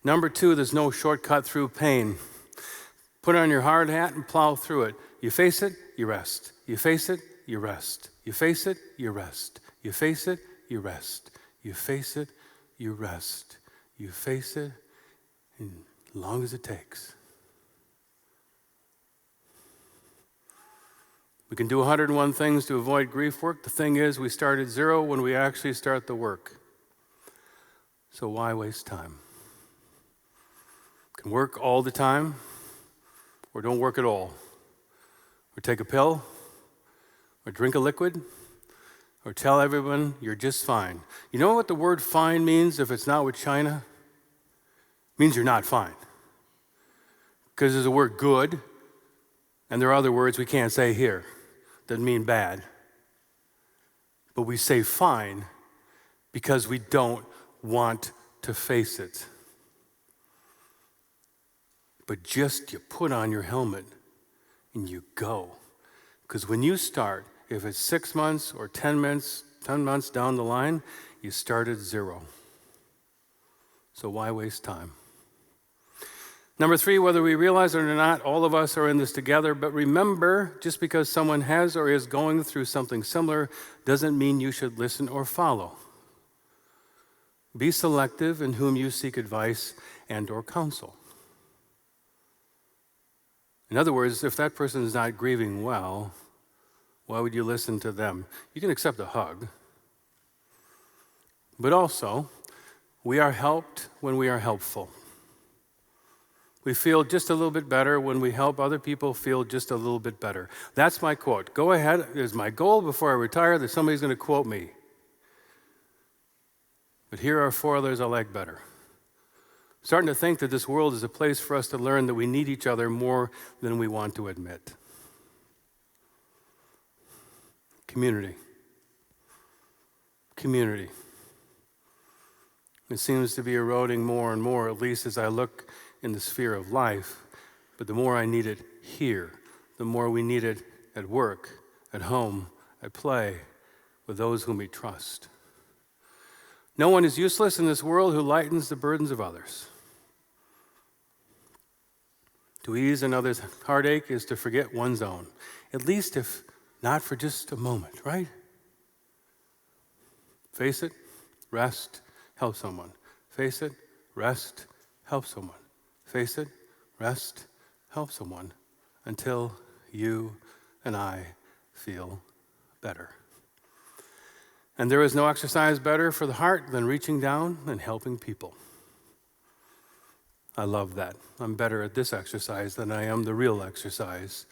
Number 2, there's no shortcut through pain. Put on your hard hat and plow through it. You face it, you rest. You face it, you rest. You face it, you rest. You face it, you rest. You face it, you rest. You face it as long as it takes. We can do 101 things to avoid grief work. The thing is, we start at 0 when we actually start the work. So why waste time? You can work all the time, or don't work at all. Or take a pill, or drink a liquid, or tell everyone you're just fine. You know what the word fine means if it's not with China? It means you're not fine. Because there's a word good, and there are other words we can't say here that mean bad. But we say fine because we don't want to face it. But just you put on your helmet and you go. Because when you start, if it's 6 months or 10 months down the line, you start at 0. So why waste time? Number 3, whether we realize it or not, all of us are in this together. But remember, just because someone has or is going through something similar doesn't mean you should listen or follow. Be selective in whom you seek advice and or counsel. In other words, if that person is not grieving well, why would you listen to them? You can accept a hug. But also, we are helped when we are helpful. We feel just a little bit better when we help other people feel just a little bit better. That's my quote. Go ahead. It is my goal before I retire that somebody's going to quote me. But here are 4 others I like better. Starting to think that this world is a place for us to learn that we need each other more than we want to admit. Community. Community. It seems to be eroding more and more, at least as I look in the sphere of life. But the more I need it here, the more we need it at work, at home, at play, with those whom we trust. No one is useless in this world who lightens the burdens of others. To ease another's heartache is to forget one's own, at least if not for just a moment, right? Face it, rest, help someone. Face it, rest, help someone. Face it, rest, help someone until you and I feel better. And there is no exercise better for the heart than reaching down and helping people. I love that. I'm better at this exercise than I am the real exercise.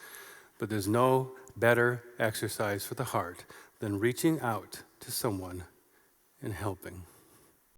But there's no better exercise for the heart than reaching out to someone and helping.